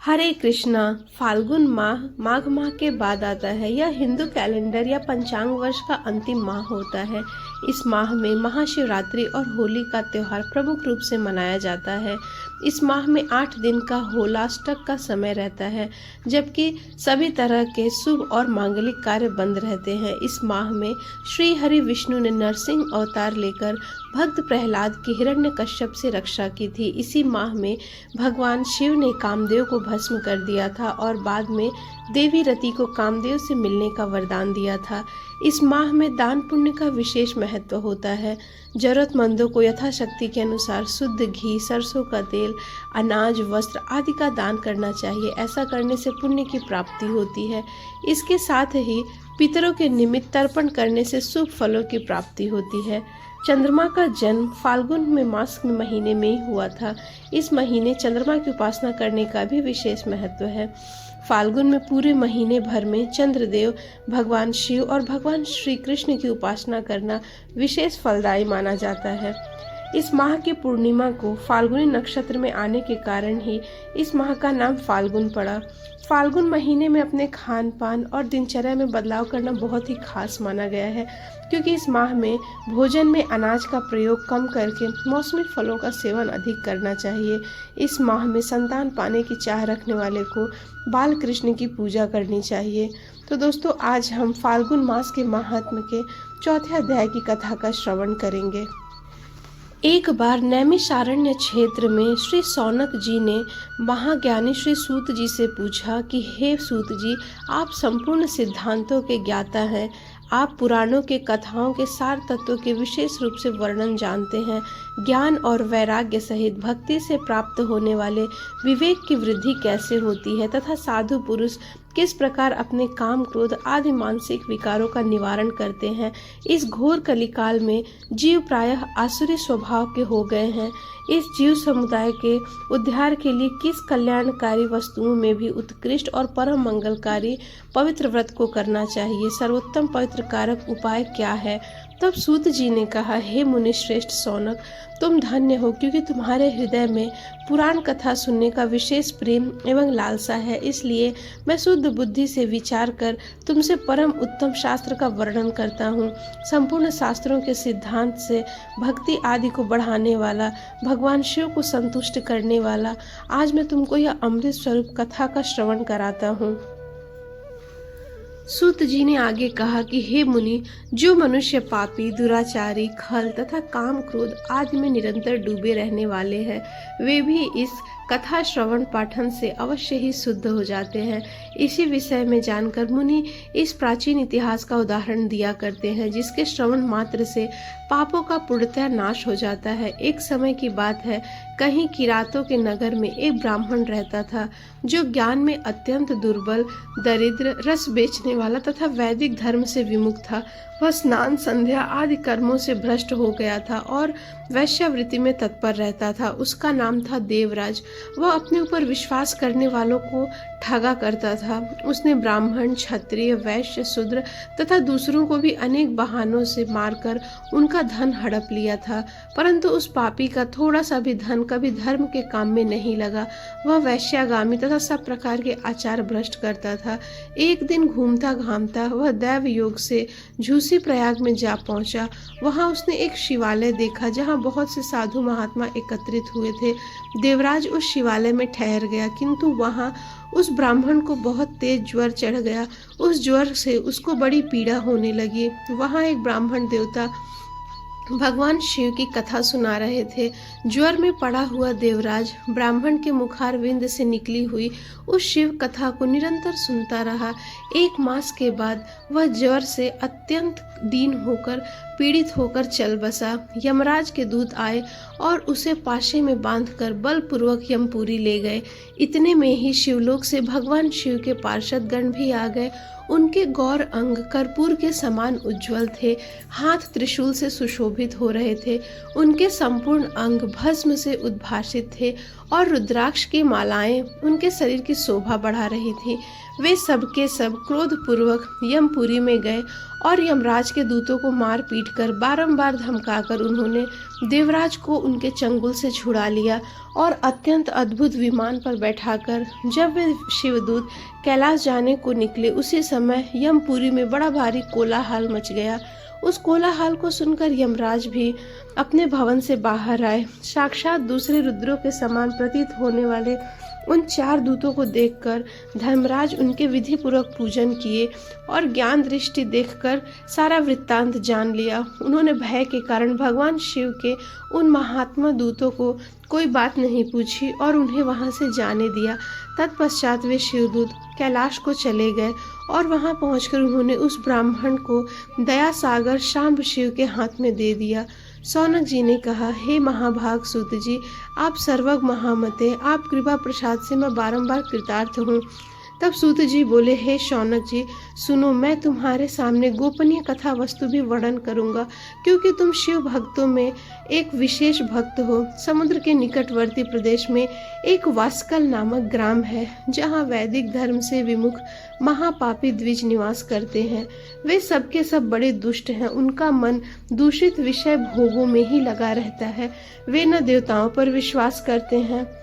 हरे कृष्णा। फाल्गुन माह माघ माह के बाद आता है। यह हिंदू कैलेंडर या पंचांग वर्ष का अंतिम माह होता है। इस माह में महाशिवरात्रि और होली का त्योहार प्रमुख रूप से मनाया जाता है। इस माह में 8 दिन का होलाष्टक का समय रहता है, जबकि सभी तरह के शुभ और मांगलिक कार्य बंद रहते हैं। इस माह में श्री हरि विष्णु ने नरसिंह अवतार लेकर भक्त प्रहलाद की हिरण्यकश्यप से रक्षा की थी। इसी माह में भगवान शिव ने कामदेव को भस्म कर दिया था और बाद में देवी रति को कामदेव से मिलने का वरदान दिया था। इस माह में दान पुण्य का विशेष महत्व होता है। जरूरतमंदों को यथाशक्ति के अनुसार शुद्ध घी, सरसों का तेल, अनाज, वस्त्र आदि का दान करना चाहिए। ऐसा करने से पुण्य की प्राप्ति होती है। इसके साथ ही पितरों के निमित्त तर्पण करने से शुभ फलों की प्राप्ति होती है। चंद्रमा का जन्म फाल्गुन में मास के महीने में ही हुआ था। इस महीने चंद्रमा की उपासना करने का भी विशेष महत्व है। फाल्गुन में पूरे महीने भर में चंद्रदेव, भगवान शिव और भगवान श्री कृष्ण की उपासना करना विशेष फलदायी माना जाता है। इस माह की पूर्णिमा को फाल्गुनी नक्षत्र में आने के कारण ही इस माह का नाम फाल्गुन पड़ा। फाल्गुन महीने में अपने खान पान और दिनचर्या में बदलाव करना बहुत ही खास माना गया है, क्योंकि इस माह में भोजन में अनाज का प्रयोग कम करके मौसमी फलों का सेवन अधिक करना चाहिए। इस माह में संतान पाने की चाह रखने वाले को बाल कृष्ण की पूजा करनी चाहिए। तो दोस्तों, आज हम फाल्गुन मास के महात्म के चौथे अध्याय की कथा का श्रवण करेंगे। एक बार नैमिषारण्य क्षेत्र में श्री सौनक जी ने महाज्ञानी श्री सूत जी से पूछा कि हे सूत जी, आप संपूर्ण सिद्धांतों के ज्ञाता हैं। आप पुराणों के कथाओं के सार तत्वों के विशेष रूप से वर्णन जानते हैं। ज्ञान और वैराग्य सहित भक्ति से प्राप्त होने वाले विवेक की वृद्धि कैसे होती है तथा साधु पुरुष किस प्रकार अपने काम, क्रोध आदि मानसिक विकारों का निवारण करते हैं। इस घोर कलिकाल में जीव प्रायः आसुरी स्वभाव के हो गए हैं। इस जीव समुदाय के उद्धार के लिए किस कल्याणकारी वस्तुओं में भी उत्कृष्ट और परम मंगलकारी पवित्र व्रत को करना चाहिए। सर्वोत्तम पवित्र कारक उपाय क्या है। तब सूत जी ने कहा, हे मुनि श्रेष्ठ सौनक, तुम धन्य हो, क्योंकि तुम्हारे हृदय में पुराण कथा सुनने का विशेष प्रेम एवं लालसा है। इसलिए मैं शुद्ध बुद्धि से विचार कर तुमसे परम उत्तम शास्त्र का वर्णन करता हूँ। संपूर्ण शास्त्रों के सिद्धांत से भक्ति आदि को बढ़ाने वाला, भगवान शिव को संतुष्ट करने वाला आज मैं तुमको यह अमृत स्वरूप कथा का श्रवण कराता हूँ। सूत जी ने आगे कहा कि हे मुनि, जो मनुष्य पापी, दुराचारी, खल तथा काम, क्रोध आदि में निरंतर डूबे रहने वाले हैं, वे भी इस कथा श्रवण पाठन से अवश्य ही शुद्ध हो जाते हैं। इसी विषय में जानकर मुनि इस प्राचीन इतिहास का उदाहरण दिया करते हैं, जिसके श्रवण मात्र से पापों का पूर्णतः नाश हो जाता है। एक समय की बात है, कहीं किरातों के नगर में एक ब्राह्मण रहता था, जो ज्ञान में अत्यंत दुर्बल, दरिद्र, रस बेचने वाला तथा वैदिक धर्म से विमुख था। वह स्नान, संध्या आदि कर्मों से भ्रष्ट हो गया था और वैश्यावृत्ति में तत्पर रहता था। उसका नाम था देवराज। वह अपने ऊपर विश्वास करने वालों को ठगा करता था। उसने ब्राह्मण, क्षत्रिय, वैश्य, शूद्र तथा दूसरों को भी अनेक बहानों से मारकर उनका धन हड़प लिया था, परंतु उस पापी का थोड़ा सा भी धन कभी धर्म के काम में नहीं लगा। वह वैश्यागामी तथा सब प्रकार के आचार भ्रष्ट करता था। एक दिन घूमता घामता वह दैव योग से झूसी प्रयाग में जा पहुंचा। वहां उसने एक शिवालय देखा, जहां बहुत से साधु महात्मा एकत्रित हुए थे। देवराज उस शिवालय में ठहर गया, किंतु वहां उस ब्राह्मण को बहुत तेज ज्वर चढ़ गया। उस ज्वर से उसको बड़ी पीड़ा होने लगी। वहां एक ब्राह्मण देवता भगवान शिव की कथा सुना रहे थे। ज्वर में पड़ा हुआ देवराज ब्राह्मण के मुखारविंद से निकली हुई उस शिव कथा को निरंतर सुनता रहा। 1 मास के बाद वह ज्वर से अत्यंत दीन होकर, पीड़ित होकर चल बसा। यमराज के दूत आए और उसे पाशे में बांधकर बलपूर्वक यमपुरी ले गए। इतने में ही शिवलोक से भगवान शिव के पार्षद गण भी आ गए। उनके गौर अंग कर्पूर के समान उज्जवल थे, हाथ त्रिशूल से सुशोभित हो रहे थे। उनके संपूर्ण अंग भस्म से उद्भासित थे और रुद्राक्ष की मालाएं उनके शरीर की शोभा बढ़ा रही थी। वे सबके सब क्रोधपूर्वक यमपुरी में गए और यमराज के दूतों को मार पीट कर बारंबार धमकाकर उन्होंने देवराज को उनके चंगुल से छुड़ा लिया और अत्यंत अद्भुत विमान पर बैठाकर जब वे शिवदूत कैलाश जाने को निकले, उसी समय यमपुरी में बड़ा भारी कोलाहल मच गया। उस कोलाहल को सुनकर यमराज भी अपने भवन से बाहर आए। साक्षात दूसरे रुद्रों के समान प्रतीत होने वाले उन 4 दूतों को देखकर धर्मराज उनके विधि पूर्वक पूजन किए और ज्ञान दृष्टि देखकर सारा वृत्तांत जान लिया। उन्होंने भय के कारण भगवान शिव के उन महात्मा दूतों को कोई बात नहीं पूछी और उन्हें वहां से जाने दिया। तत्पश्चात वे शिवदूत कैलाश को चले गए और वहां पहुंचकर उन्होंने उस ब्राह्मण को दया सागर शांब शिव के हाथ में दे दिया। शौनक जी ने कहा, हे महाभाग सूत जी, आप सर्वज्ञ महामते, आप कृपा प्रसाद से मैं बारंबार कृतार्थ हूँ। तब सूत जी बोले, हे शौनक जी सुनो, मैं तुम्हारे सामने गोपनीय कथा वस्तु भी वर्णन करूंगा, क्योंकि तुम शिव भक्तों में एक विशेष भक्त हो। समुद्र के निकटवर्ती प्रदेश में एक वास्कल नामक ग्राम है, जहाँ वैदिक धर्म से विमुख महापापी द्विज निवास करते हैं। वे सबके सब बड़े दुष्ट हैं। उनका मन दूषित विषय भोगों में ही लगा रहता है। वे न देवताओं पर विश्वास करते हैं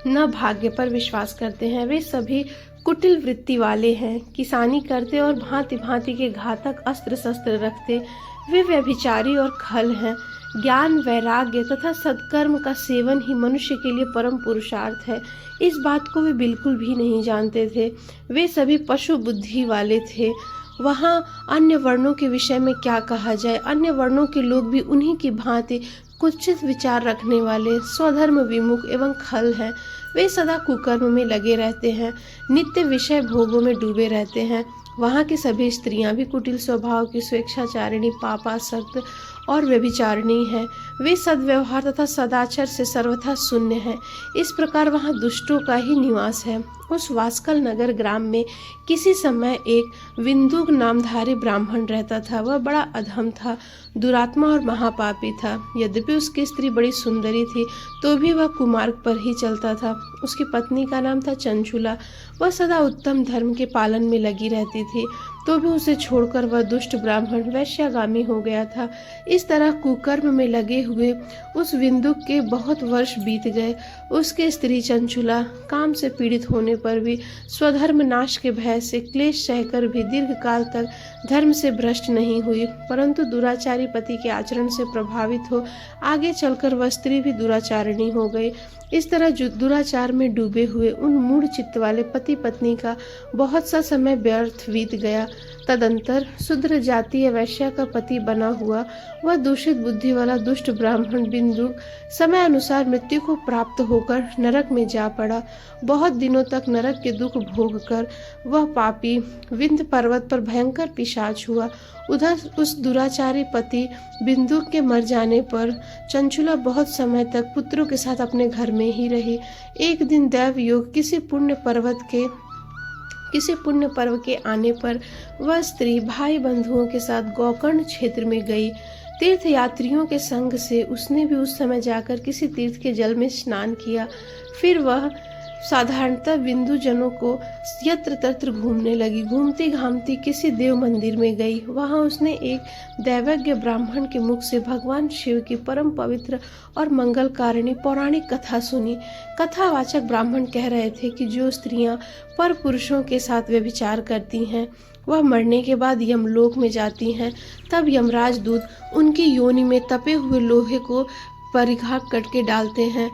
न भाग्य पर विश्वास करते हैं। वे सभी कुटिल वृत्ति वाले हैं, किसानी करते और भांति भांति के घातक अस्त्र शस्त्र रखते। वे व्यभिचारी और खल हैं। ज्ञान, वैराग्य तथा सत्कर्म का सेवन ही मनुष्य के लिए परम पुरुषार्थ है। इस बात को वे बिल्कुल भी नहीं जानते थे। वे सभी पशु बुद्धि वाले थे। वहाँ अन्य वर्णों के विषय में क्या कहा जाए। अन्य वर्णों के लोग भी उन्हीं की भांति कुत्सित विचार रखने वाले, स्वधर्म विमुख एवं खल हैं। वे सदा कुकर्म में लगे रहते हैं, नित्य विषय भोगों में डूबे रहते हैं। वहाँ की सभी स्त्रियां भी कुटिल स्वभाव की, स्वेच्छाचारिणी, पापासक्त और व्यभिचारिणी हैं। वे सद्व्यवहार तथा सदाचार से सर्वथा शून्य हैं। इस प्रकार वहाँ दुष्टों का ही निवास है। उस वास्कल नगर ग्राम में किसी समय एक विंदुक नामधारी ब्राह्मण रहता था। वह बड़ा अधम था, दुरात्मा और महापापी था। यद्यपि उसकी स्त्री बड़ी सुंदरी थी, तो भी वह कुमार्ग पर ही चलता था। उसकी पत्नी का नाम था चंचुला। वह सदा उत्तम धर्म के पालन में लगी रहती थी, तो भी उसे छोड़कर वह दुष्ट ब्राह्मण वैश्यागामी हो गया था। इस तरह कुकर्म में लगे हुए उस विंदुक के बहुत वर्ष बीत गए। उसकी स्त्री चंचुला काम से पीड़ित होने पर भी स्वधर्म नाश के भय से क्लेश सहकर भी दीर्घ काल तक धर्म से भ्रष्ट नहीं हुई, परंतु दुराचारी पति के आचरण से प्रभावित हो आगे चलकर वह स्त्री भी दुराचारिणी हो गई। इस तरह दुराचार में डूबे हुए उन मूढ़ चित्त वाले पति पत्नी का बहुत सा समय व्यर्थ बीत गया। तदंतर शूद्र जातीय वैश्या का पति बना हुआ वह दूषित बुद्धि वाला दुष्ट ब्राह्मण बिंदु समय अनुसार मृत्यु को प्राप्त होकर नरक में जा पड़ा। बहुत दिनों तक नरक के दुख भोग कर वह पापी विंध्य पर्वत पर भयंकर पिशाच हुआ। उधर उस दुराचारी पति बिंदु के मर जाने पर चंचुला बहुत समय तक पुत्रों के साथ अपने घर में ही रही। एक दिन दैव योग किसी पुण्य पर्व के आने पर वह स्त्री भाई बंधुओं के साथ गोकर्ण क्षेत्र में गई। तीर्थ यात्रियों के संग से उसने भी उस समय जाकर किसी तीर्थ के जल में स्नान किया। फिर वह साधारणतः बिंदु जनों को यत्र तत्र घूमने लगी। घूमती घामती किसी देव मंदिर में गई। वहां उसने एक दैवज्ञ ब्राह्मण के मुख से भगवान शिव की परम पवित्र और मंगलकारिणी पौराणिक कथा सुनी। कथावाचक ब्राह्मण कह रहे थे कि जो स्त्रियां पर पुरुषों के साथ व्यभिचार करती हैं, वह मरने के बाद यमलोक में जाती हैं। तब यमराज दूत उनकी योनि में तपे हुए लोहे को परिघात करके डालते हैं।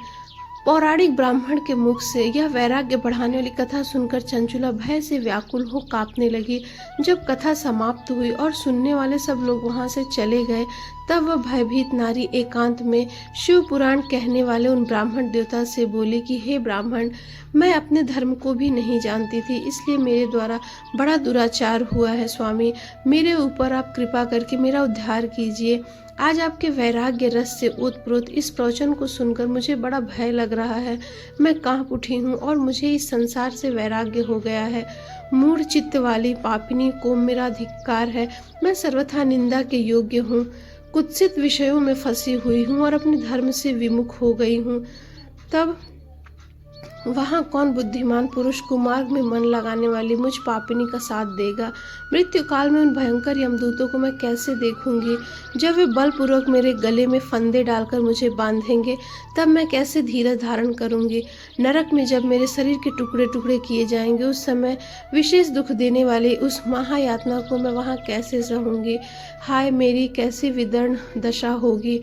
पौराणिक ब्राह्मण के मुख से यह वैराग्य बढ़ाने वाली कथा सुनकर चंचुला भय से व्याकुल हो कांपने लगी। जब कथा समाप्त हुई और सुनने वाले सब लोग वहां से चले गए, तब वह भयभीत नारी एकांत में शिव पुराण कहने वाले उन ब्राह्मण देवता से बोली कि हे ब्राह्मण, मैं अपने धर्म को भी नहीं जानती थी, इसलिए मेरे द्वारा बड़ा दुराचार हुआ है। स्वामी, मेरे ऊपर आप कृपा करके मेरा उद्धार कीजिए। आज आपके वैराग्य रस से ओतप्रोत इस प्रवचन को सुनकर मुझे बड़ा भय लग रहा है। मैं कांप उठी हूँ और मुझे इस संसार से वैराग्य हो गया है। मूढ़ चित्त वाली पापिनी को मेरा धिक्कार है। मैं सर्वथा निंदा के योग्य हूँ, कुत्सित विषयों में फंसी हुई हूँ और अपने धर्म से विमुख हो गई हूँ। तब वहाँ कौन बुद्धिमान पुरुष कुमार्ग में मन लगाने वाली मुझ पापिनी का साथ देगा। मृत्यु काल में उन भयंकर यमदूतों को मैं कैसे देखूंगी। जब वे बलपूर्वक मेरे गले में फंदे डालकर मुझे बांधेंगे तब मैं कैसे धीरज धारण करूंगी। नरक में जब मेरे शरीर के टुकड़े टुकड़े किए जाएंगे उस समय विशेष दुख देने वाली उस महायातना को मैं वहाँ कैसे सहूंगी। हाय मेरी कैसी विदर्ण दशा होगी।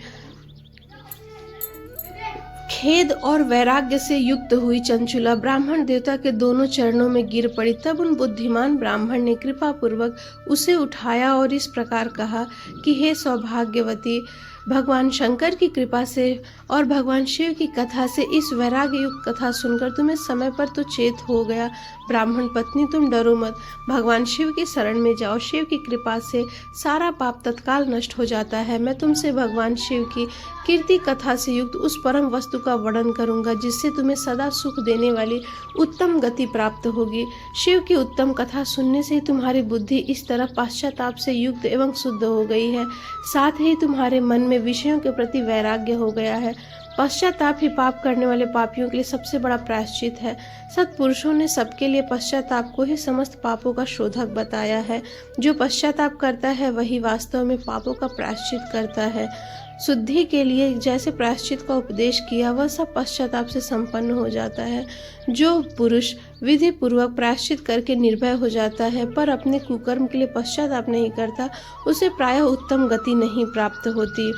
खेद और वैराग्य से युक्त हुई चंचुला ब्राह्मण देवता के दोनों चरणों में गिर पड़ी। तब उन बुद्धिमान ब्राह्मण ने कृपा पूर्वक उसे उठाया और इस प्रकार कहा कि हे सौभाग्यवती, भगवान शंकर की कृपा से और भगवान शिव की कथा से इस वैराग्य युक्त कथा सुनकर तुम्हें समय पर तो चेत हो गया। ब्राह्मण पत्नी तुम डरो मत, भगवान शिव की शरण में जाओ। शिव की कृपा से सारा पाप तत्काल नष्ट हो जाता है। मैं तुमसे भगवान शिव की कीर्ति कथा से युक्त उस परम वस्तु का वर्णन करूंगा जिससे तुम्हें सदा सुख देने वाली उत्तम गति प्राप्त होगी। शिव की उत्तम कथा सुनने से ही तुम्हारी बुद्धि इस तरह पश्चाताप से युक्त एवं शुद्ध हो गई है, साथ ही तुम्हारे मन में विषयों के प्रति वैराग्य हो गया है। पश्चाताप ही पाप करने वाले पापियों के लिए सबसे बड़ा प्रायश्चित है। सत्पुरुषों ने सबके लिए पश्चाताप को ही समस्त पापों का शोधक बताया है। जो पश्चाताप करता है वही वास्तव में पापों का प्रायश्चित करता है। शुद्धि के लिए जैसे प्रायश्चित का उपदेश किया वह सब पश्चाताप से संपन्न हो जाता है। जो पुरुष विधि पूर्वक प्रायश्चित करके निर्भय हो जाता है पर अपने कुकर्म के लिए पश्चाताप नहीं करता उसे प्रायः उत्तम गति नहीं प्राप्त होती।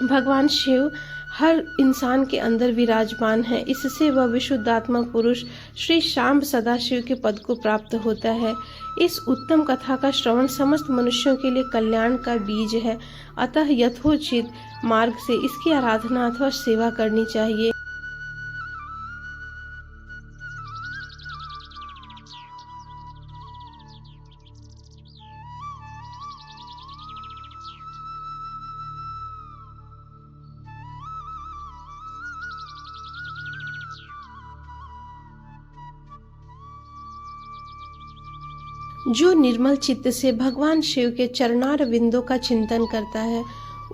भगवान शिव हर इंसान के अंदर विराजमान है, इससे वह विशुद्धात्मा पुरुष श्री शाम्ब सदाशिव के पद को प्राप्त होता है। इस उत्तम कथा का श्रवण समस्त मनुष्यों के लिए कल्याण का बीज है, अतः यथोचित मार्ग से इसकी आराधना अथवा सेवा करनी चाहिए। जो निर्मल चित्त से भगवान शिव के चरणार विंदों का चिंतन करता है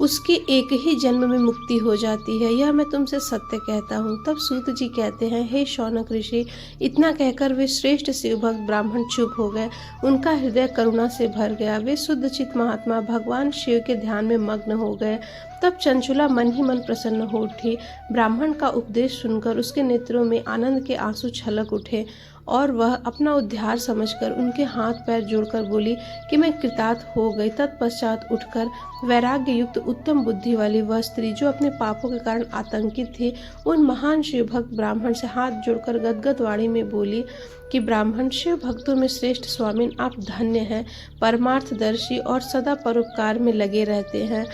उसकी एक ही जन्म में मुक्ति हो जाती है, यह मैं तुमसे सत्य कहता हूँ। तब सूत जी कहते हैं, हे शौनक ऋषि। इतना कहकर वे श्रेष्ठ शिव भक्त ब्राह्मण चुप हो गए। उनका हृदय करुणा से भर गया। वे शुद्ध चित्त महात्मा भगवान शिव के ध्यान में मग्न हो गए। तब चंचुला मन ही मन प्रसन्न हो उठी। ब्राह्मण का उपदेश सुनकर उसके नेत्रों में आनंद के आंसू छलक उठे और वह अपना उद्धार समझकर उनके हाथ पैर जोड़कर बोली कि मैं कृतार्थ हो गई। तत्पश्चात उठकर वैराग्य युक्त उत्तम बुद्धि वाली वह स्त्री जो अपने पापों के कारण आतंकित थी उन महान शिव भक्त ब्राह्मण से हाथ जोड़कर गदगद वाणी में बोली कि ब्राह्मण शिव भक्तों में श्रेष्ठ स्वामिन, आप धन्य हैं, परमार्थदर्शी और सदा परोपकार में लगे रहते हैं।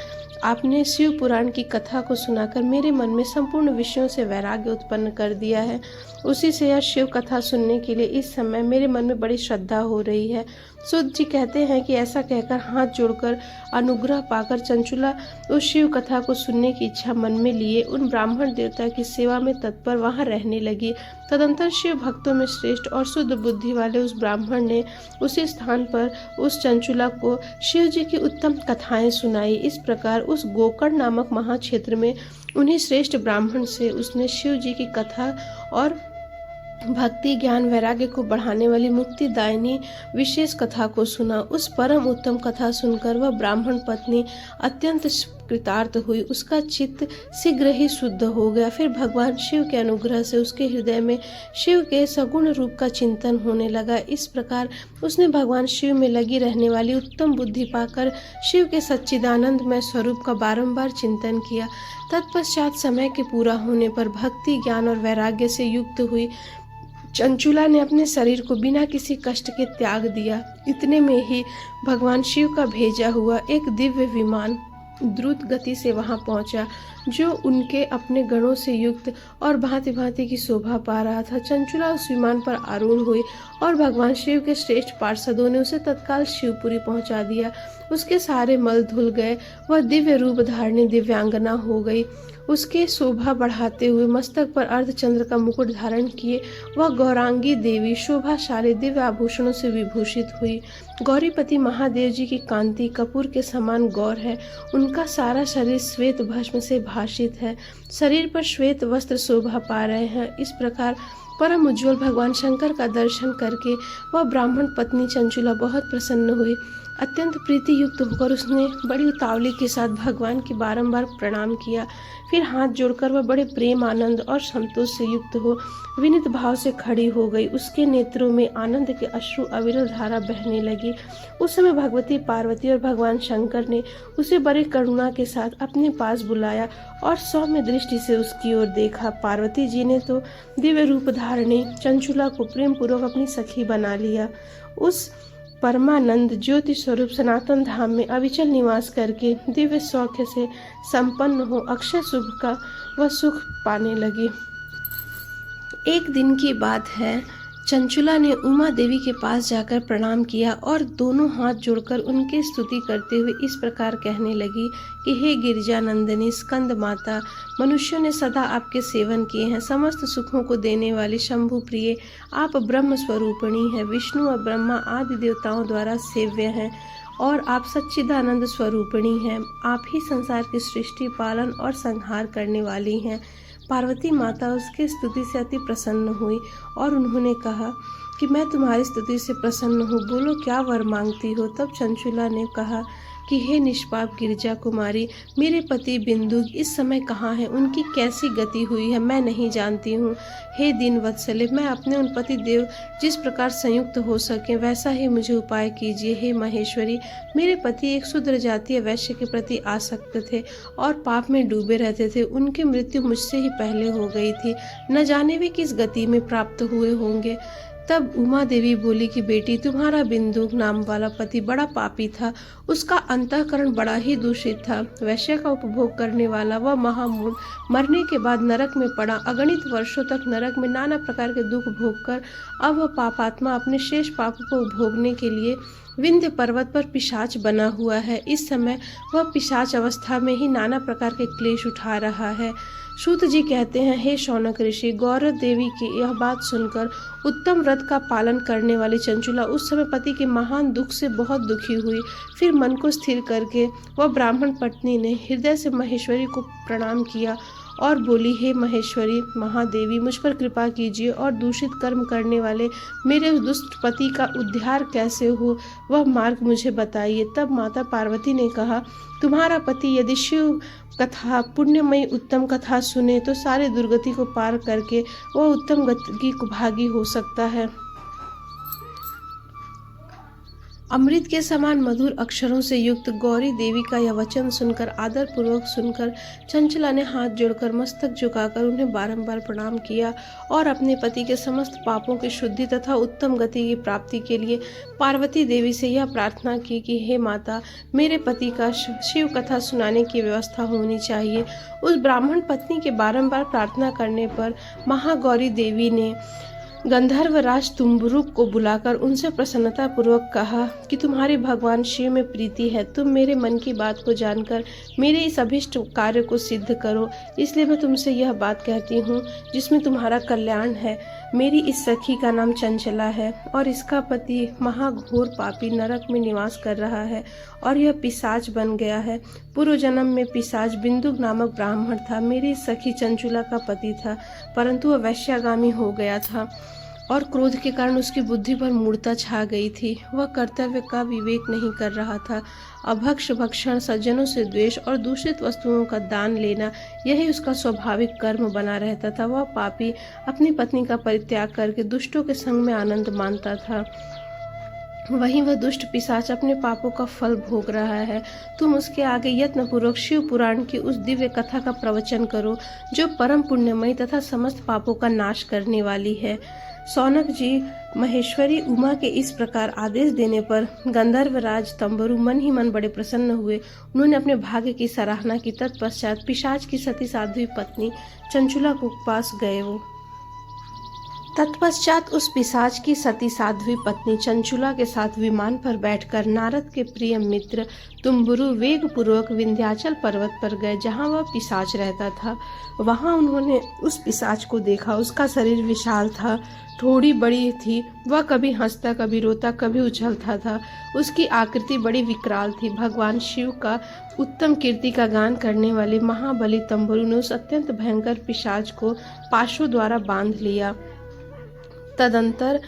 आपने शिव पुराण की कथा को सुनाकर मेरे मन में संपूर्ण विषयों से वैराग्य उत्पन्न कर दिया है। उसी से यह शिव कथा सुनने के लिए इस समय मेरे मन में बड़ी श्रद्धा हो रही है। सूत जी कहते हैं कि ऐसा कहकर हाथ जोड़कर अनुग्रह पाकर चंचुला उस शिव कथा को सुनने की इच्छा मन में लिए उन ब्राह्मण देवता की सेवा में तत्पर वहां रहने लगी। तदंतर शिव भक्तों में श्रेष्ठ और शुद्ध बुद्धि वाले उस ब्राह्मण ने उसी स्थान पर उस चंचुला को शिव जी की उत्तम कथाएं सुनाई। इस प्रकार उस गोकर्ण नामक महाक्षेत्र में उन्हीं श्रेष्ठ ब्राह्मण से उसने शिव जी की कथा और भक्ति ज्ञान वैराग्य को बढ़ाने वाली मुक्तिदायिनी विशेष कथा को सुना। उस परम उत्तम कथा सुनकर वह ब्राह्मण पत्नी अत्यंत कृतार्थ हुई। उसका चित्त शीघ्र ही शुद्ध हो गया। फिर भगवान शिव के अनुग्रह से उसके हृदय में शिव के सगुण रूप का चिंतन होने लगा। इस प्रकार उसने भगवान शिव में लगी रहने वाली उत्तम बुद्धि पाकर शिव के सच्चिदानंदमय स्वरूप का बारंबार चिंतन किया। तत्पश्चात समय के पूरा होने पर भक्ति ज्ञान और वैराग्य से युक्त हुई चंचुला ने अपने शरीर को बिना किसी कष्ट के त्याग दिया। इतने में ही भगवान शिव का भेजा हुआ एक दिव्य विमान द्रुत गति से वहां पहुंचा, जो उनके अपने गणों से युक्त और भांति भांति की शोभा पा रहा था। चंचुला उस विमान पर आरूढ़ हुई और भगवान शिव के श्रेष्ठ पार्षदों ने उसे तत्काल शिवपुरी पहुंचा दिया। उसके सारे मल धुल गए। वह दिव्य रूप धारणी दिव्यांगना हो गई। उसके शोभा बढ़ाते हुए मस्तक पर अर्धचंद्र का मुकुट धारण किए वह गौरांगी देवी शोभाशाली दिव्य आभूषणों से विभूषित हुई। गौरीपति महादेव जी की कांति कपूर के समान गौर है। उनका सारा शरीर श्वेत भस्म से भाषित है। शरीर पर श्वेत वस्त्र शोभा पा रहे हैं। इस प्रकार परम उज्ज्वल भगवान शंकर का दर्शन करके वह ब्राह्मण पत्नी चंचुला बहुत प्रसन्न हुई। अत्यंत प्रीति युक्त होकर उसने बड़ी उतावली के साथ भगवान की बारंबार प्रणाम किया। फिर हाथ जोड़कर वह बड़े प्रेम आनंद और संतोष से युक्त हो विनीत भाव से खड़ी हो गई। उसके नेत्रों में आनंद के अश्रु अविरल धारा बहने लगी। उस समय भगवती पार्वती और भगवान शंकर ने उसे बड़े करुणा के साथ अपने पास बुलाया और सौम्य दृष्टि से उसकी ओर देखा। पार्वती जी ने तो दिव्य रूप धारणे चंचुला को प्रेम पूर्वक अपनी सखी बना लिया। उस परमानंद ज्योति स्वरूप सनातन धाम में अविचल निवास करके दिव्य सौख्य से संपन्न हो अक्षय शुभ का वह सुख पाने लगी। एक दिन की बात है, चंचुला ने उमा देवी के पास जाकर प्रणाम किया और दोनों हाथ जोड़कर उनकी स्तुति करते हुए इस प्रकार कहने लगी कि हे गिरिजा नंदिनी स्कंद माता, मनुष्यों ने सदा आपके सेवन किए हैं। समस्त सुखों को देने वाली शंभु प्रिय आप ब्रह्म स्वरूपिणी हैं। विष्णु और ब्रह्मा आदि देवताओं द्वारा सेव्य हैं और आप सच्चिदानंद स्वरूपिणी हैं। आप ही संसार की सृष्टि पालन और संहार करने वाली हैं। पार्वती माता उसकी स्तुति से अति प्रसन्न हुई और उन्होंने कहा कि मैं तुम्हारी स्तुति से प्रसन्न हूँ, बोलो क्या वर मांगती हो। तब चंचुला ने कहा कि हे निष्पाप गिरिजा कुमारी, मेरे पति बिंदु इस समय कहाँ हैं, उनकी कैसी गति हुई है मैं नहीं जानती हूँ। हे दीन वत्सले, मैं अपने उन पति देव जिस प्रकार संयुक्त हो सके वैसा ही मुझे उपाय कीजिए। हे महेश्वरी, मेरे पति एक शूद्र जातीय वैश्य के प्रति आसक्त थे और पाप में डूबे रहते थे। उनकी मृत्यु मुझसे ही पहले हो गई थी, न जाने वे किस गति में प्राप्त हुए होंगे। तब उमा देवी बोली कि बेटी, तुम्हारा बिंदु नाम वाला पति बड़ा पापी था। उसका अंतःकरण बड़ा ही दूषित था। वैश्य का उपभोग करने वाला वह महामूढ़ मरने के बाद नरक में पड़ा। अगणित वर्षों तक नरक में नाना प्रकार के दुख भोग कर अब वह पापात्मा अपने शेष पापों को भोगने के लिए विंध्य पर्वत पर पिशाच बना हुआ है। इस समय वह पिशाच अवस्था में ही नाना प्रकार के क्लेश उठा रहा है। सूत जी कहते हैं, हे शौनक ऋषि, गौरव देवी की यह बात सुनकर उत्तम व्रत का पालन करने वाली चंचुला उस समय पति के महान दुख से बहुत दुखी हुई। फिर मन को स्थिर करके वह ब्राह्मण पत्नी ने हृदय से महेश्वरी को प्रणाम किया और बोली, हे महेश्वरी महादेवी, मुझ पर कृपा कीजिए और दूषित कर्म करने वाले मेरे उस दुष्ट पति का उद्धार कैसे हो वह मार्ग मुझे बताइए। तब माता पार्वती ने कहा, तुम्हारा पति यदि शिव कथा पुण्यमयी उत्तम कथा सुने तो सारे दुर्गति को पार करके वह उत्तम गति को भागी हो सकता है। अमृत के समान मधुर अक्षरों से युक्त गौरी देवी का यह वचन सुनकर आदर पूर्वक सुनकर चंचला ने हाथ जोड़कर मस्तक झुकाकर उन्हें बारंबार प्रणाम किया और अपने पति के समस्त पापों की शुद्धि तथा उत्तम गति की प्राप्ति के लिए पार्वती देवी से यह प्रार्थना की कि हे माता, मेरे पति का शिव कथा सुनाने की व्यवस्था होनी चाहिए। उस ब्राह्मण पत्नी के बारंबार प्रार्थना करने पर महागौरी देवी ने गंधर्वराज तुम्बुरुक को बुलाकर उनसे प्रसन्नता पूर्वक कहा कि तुम्हारे भगवान शिव में प्रीति है, तुम मेरे मन की बात को जानकर मेरे इस अभिष्ट कार्य को सिद्ध करो। इसलिए मैं तुमसे यह बात कहती हूँ जिसमें तुम्हारा कल्याण है। मेरी इस सखी का नाम चंचला है और इसका पति महाघोर पापी नरक में निवास कर रहा है और यह पिशाच बन गया है। पूर्व जन्म में पिशाच बिंदु नामक ब्राह्मण था। मेरी सखी चंचुला का पति था, परंतु वह वैश्यागामी हो गया था और क्रोध के कारण उसकी बुद्धि पर मूढ़ता छा गई थी। वह कर्तव्य का विवेक नहीं कर रहा था। अभक्ष भक्षण, सज्जनों से द्वेष और दूषित वस्तुओं का दान लेना यही उसका स्वाभाविक कर्म बना रहता था। वह पापी अपनी पत्नी का परित्याग करके दुष्टों के संग में आनंद मानता था। वहीं वह दुष्ट पिशाच अपने पापों का फल भोग रहा है। तुम उसके आगे यत्न पूर्वक शिव पुराण की उस दिव्य कथा का प्रवचन करो जो परम पुण्यमयी तथा समस्त पापों का नाश करने वाली है। सौनक जी, महेश्वरी उमा के इस प्रकार आदेश देने पर गंधर्वराज तंबुरु मन ही मन बड़े प्रसन्न हुए। उन्होंने अपने भाग्य की सराहना की। तत्पश्चात पिशाच की सती साध्वी पत्नी चंचुला को पास गए। वो तत्पश्चात उस पिशाच की सती साध्वी पत्नी चंचुला के साथ विमान पर बैठकर नारद के प्रिय मित्र तुम्बुरु वेग पूर्वक विंध्याचल पर्वत पर गए, जहां वह पिशाच रहता था। वहां उन्होंने उस पिशाच को देखा। उसका शरीर विशाल था, थोड़ी बड़ी थी। वह कभी हंसता, कभी रोता, कभी उछलता था। उसकी आकृति बड़ी विकराल थी। भगवान शिव का उत्तम कीर्ति का गान करने वाले महाबली तंबुरु ने उस अत्यंत भयंकर पिशाच को पाशों द्वारा बांध लिया। तदंतर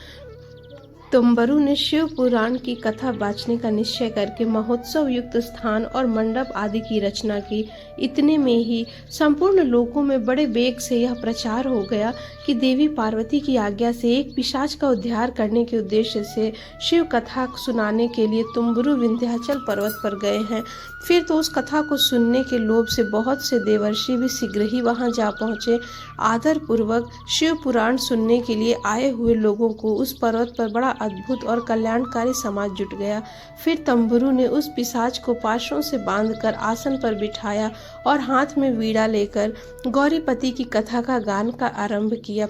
तुम्बरु ने शिव पुराण की कथा बाँचने का निश्चय करके महोत्सव युक्त स्थान और मंडप आदि की रचना की। इतने में ही संपूर्ण लोकों में बड़े वेग से यह प्रचार हो गया कि देवी पार्वती की आज्ञा से एक पिशाच का उद्धार करने के उद्देश्य से शिव कथा सुनाने के लिए तुम्बुरु विंध्याचल पर्वत पर गए हैं। फिर तो उस कथा को सुनने के लोभ से बहुत से देवर्षि भी शीघ्र ही वहां जा पहुंचे। आदर पूर्वक शिव पुराण सुनने के लिए आए हुए लोगों को उस पर्वत पर बड़ा अद्भुत और कल्याणकारी समाज जुट गया। फिर तंबुरु ने उस पिशाच को पाशों से बांधकर आसन पर बिठाया और हाथ में वीणा लेकर गौरीपति की कथा का गान का आरंभ किया।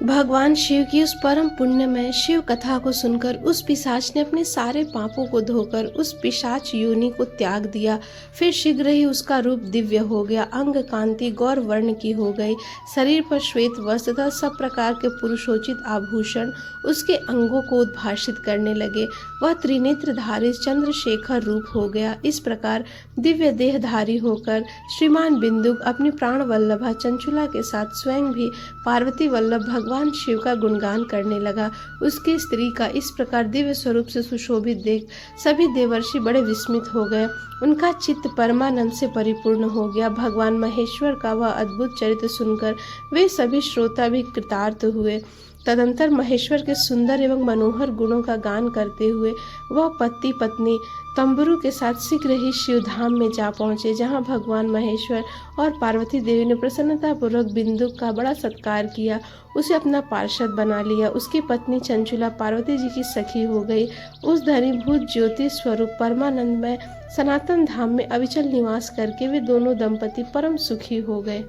भगवान शिव की उस परम पुण्यमय शिव कथा को सुनकर उस पिशाच ने अपने सारे पापों को धोकर उस पिशाच योनि को त्याग दिया। फिर शीघ्र ही उसका रूप दिव्य हो गया, अंग कांति गौर वर्ण की हो गई, शरीर पर श्वेत वस्त्र तथा सब प्रकार के पुरुषोचित आभूषण उसके अंगों को उद्भाषित करने लगे। वह त्रिनेत्रधारी चंद्रशेखर रूप हो गया। इस प्रकार दिव्य देहधारी होकर श्रीमान बिंदुक अपनी प्राण वल्लभा चंचुला के साथ स्वयं भी पार्वती वल्लभ भगवान शिव का गुणगान करने लगा। उसकी स्त्री का इस प्रकार दिव्य स्वरूप से सुशोभित देख सभी देवर्षि बड़े विस्मित हो गए। उनका चित्त परमानंद से परिपूर्ण हो गया। भगवान महेश्वर का वह अद्भुत चरित्र सुनकर वे सभी श्रोता भी कृतार्थ हुए। तदंतर महेश्वर के सुंदर एवं मनोहर गुणों का गान करते हुए वह पति पत्नी तंबुरु के साथ शीघ्र ही शिवधाम में जा पहुंचे, जहां भगवान महेश्वर और पार्वती देवी ने प्रसन्नतापूर्वक बिंदुक का बड़ा सत्कार किया, उसे अपना पार्षद बना लिया। उसकी पत्नी चंचुला पार्वती जी की सखी हो गई। उस धनीभूत ज्योति स्वरूप परमानंदमय सनातन धाम में अविचल निवास करके वे दोनों दंपति परम सुखी हो गए।